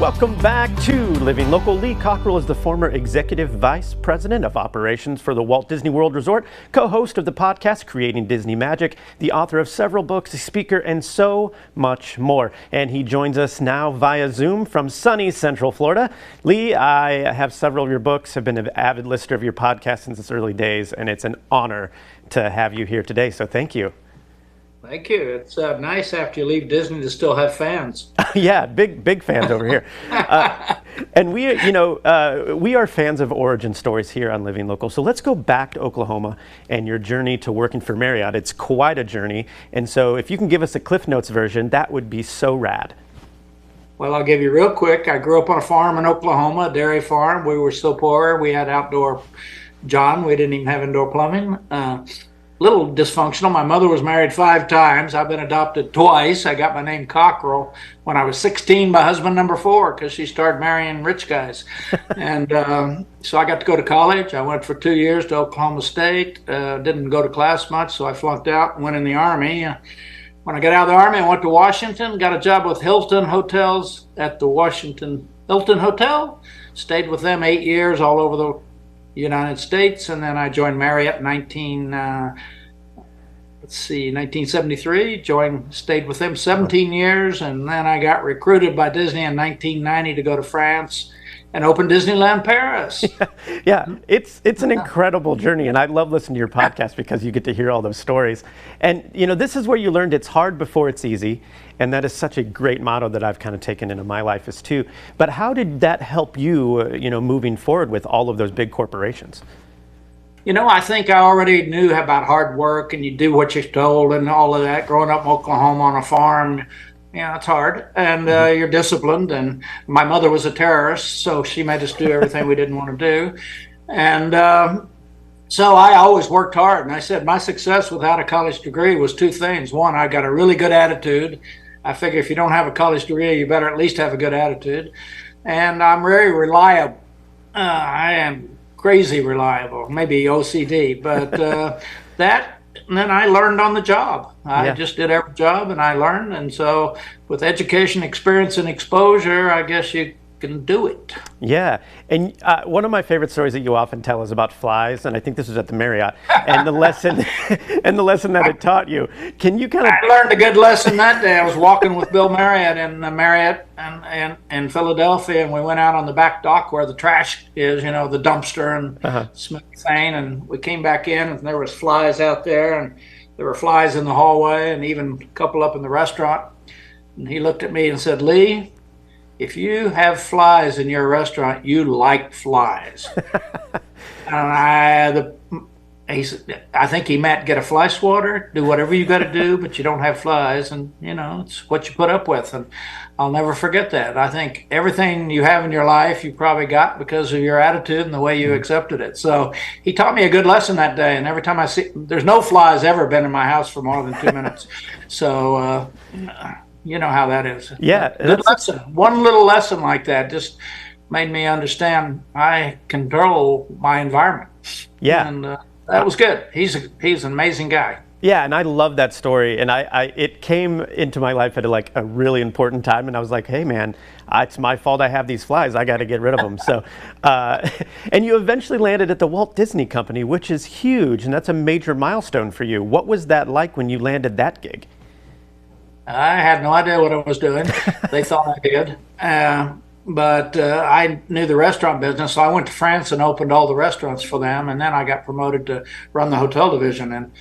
Welcome back to Living Local. Lee Cockerell is the former Executive Vice President of Operations for the Walt Disney World Resort, co-host of the podcast Creating Disney Magic, the author of several books, a speaker, and so much more. And he joins us now via Zoom from sunny Central Florida. Lee, I have several of your books, have been an avid listener of your podcast since its early days, and it's an honor to have you here today, so thank you. Thank you. It's nice after you leave Disney to still have fans. Yeah, big fans over here. And we are fans of origin stories here on Living Local. So let's go back to Oklahoma and your journey to working for Marriott. It's quite a journey. And so if you can give us a Cliff Notes version, that would be so rad. Well, I'll give you real quick. I grew up on a farm in Oklahoma, a dairy farm. We were so poor. We had outdoor John. We didn't even have indoor plumbing. Little dysfunctional. My mother was married 5 times. I've been adopted twice. I got my name Cockerell when I was 16 by husband number 4 because she started marrying rich guys. And so I got to go to college. I went for 2 years to Oklahoma State. Didn't go to class much, so I flunked out and went in the Army. When I got out of the Army, I went to Washington, got a job with Hilton Hotels at the Washington Hilton Hotel. Stayed with them 8 years all over the United States, and then I joined Marriott in 1973. Stayed with them 17 years, and then I got recruited by Disney in 1990 to go to France and open Disneyland Paris. Yeah, it's an incredible journey, and I love listening to your podcast because you get to hear all those stories. And this is where you learned it's hard before it's easy, and that is such a great motto that I've kind of taken into my life as too. But how did that help you, moving forward with all of those big corporations? I think I already knew about hard work and you do what you're told and all of that. Growing up in Oklahoma on a farm, it's hard, and you're disciplined. And my mother was a terrorist, so she made us do everything we didn't want to do. And so I always worked hard. And I said my success without a college degree was 2 things. One, I got a really good attitude. I figure if you don't have a college degree, you better at least have a good attitude. And I'm very reliable. I am crazy reliable, maybe OCD, but that. And then I learned on the job. I just did every job and I learned. And so with education, experience, and exposure, I guess you can do it. Yeah. And one of my favorite stories that you often tell is about flies. And I think this was at the Marriott and the lesson that it taught you. Can you kind of... I learned a good lesson that day. I was walking with Bill Marriott in the Marriott in Philadelphia, and we went out on the back dock where the trash is, the dumpster and smell thing. And we came back in and there was flies out there, and there were flies in the hallway and even a couple up in the restaurant. And he looked at me and said, "Lee, if you have flies in your restaurant, you like flies." And I think he meant get a fly swatter, do whatever you got to do, but you don't have flies, and it's what you put up with. And I'll never forget that. I think everything you have in your life you probably got because of your attitude and the way you accepted it. So he taught me a good lesson that day, and every time I see, there's no flies ever been in my house for more than 2 minutes. So you know how that is. Yeah. Good lesson. One little lesson like that just made me understand I control my environment. Yeah. And that was good. He's an amazing guy. Yeah, and I love that story. And it came into my life at a really important time. And I was like, hey, man, it's my fault I have these flies. I got to get rid of them. So, and you eventually landed at the Walt Disney Company, which is huge. And that's a major milestone for you. What was that like when you landed that gig? I had no idea what I was doing. They thought I did. But I knew the restaurant business, so I went to France and opened all the restaurants for them, and then I got promoted to run the hotel division, and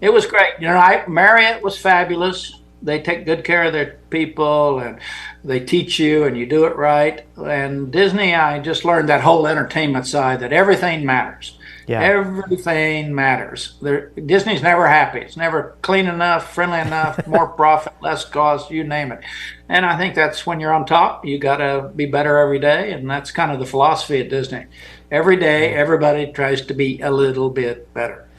it was great. Marriott was fabulous. They take good care of their people, and they teach you, and you do it right. And Disney, I just learned that whole entertainment side, that everything matters. Yeah. Everything matters. Disney's never happy. It's never clean enough, friendly enough, more profit, less cost, you name it. And I think that's when you're on top. You got to be better every day, and that's kind of the philosophy at Disney. Every day, everybody tries to be a little bit better.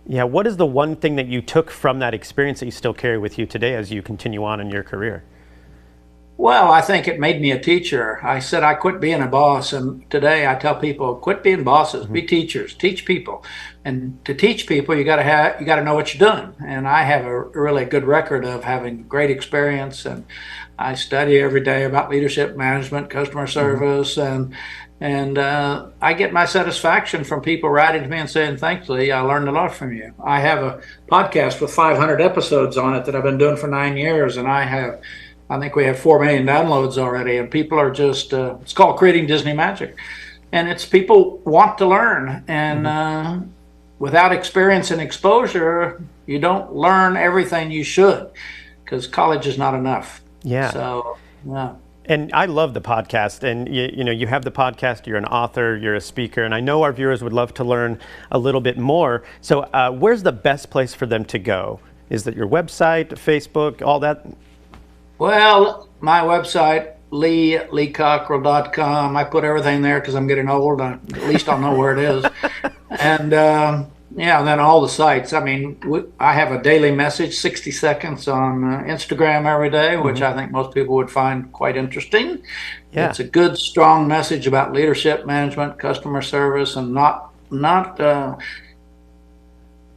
Yeah, what is the one thing that you took from that experience that you still carry with you today as you continue on in your career? Well, I think it made me a teacher. I said I quit being a boss, and today I tell people, quit being bosses, be teachers, teach people. And to teach people, you got to know what you're doing. And I have a really good record of having great experience, and I study every day about leadership management, customer service, and I get my satisfaction from people writing to me and saying, "Thanks, Lee, I learned a lot from you." I have a podcast with 500 episodes on it that I've been doing for 9 years, and I think we have 4 million downloads already, and people are just, it's called Creating Disney Magic. And it's people want to learn, and without experience and exposure, you don't learn everything you should, because college is not enough. Yeah. So, yeah. And I love the podcast, and you have the podcast, you're an author, you're a speaker, and I know our viewers would love to learn a little bit more. So where's the best place for them to go? Is that your website, Facebook, all that? Well, my website, leecockerell.com. I put everything there because I'm getting old. At least I'll know where it is. And yeah, and then all the sites. I mean, I have a daily message, 60 seconds on Instagram every day, which I think most people would find quite interesting. Yeah. It's a good, strong message about leadership, management, customer service, and not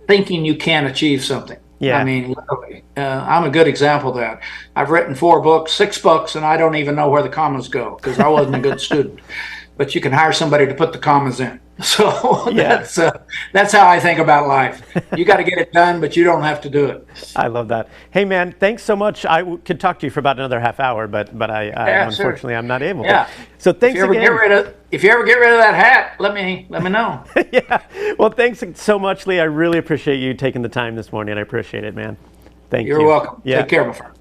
thinking you can't achieve something. Yeah. I mean, literally, I'm a good example of that. I've written 6 books, and I don't even know where the commas go because I wasn't a good student. But you can hire somebody to put the commas in. So that's how I think about life. You got to get it done, but you don't have to do it. I love that. Hey, man, thanks so much. I could talk to you for about another half hour, but unfortunately, I'm not able to. So thanks again. If you ever get rid of that hat, let me know. Yeah. Well, thanks so much, Lee. I really appreciate you taking the time this morning. I appreciate it, man. Thank you. You're welcome. Yeah. Take care, my friend.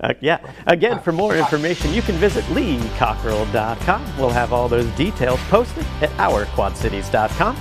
Again, for more information, you can visit leecockerell.com. We'll have all those details posted at ourquadcities.com.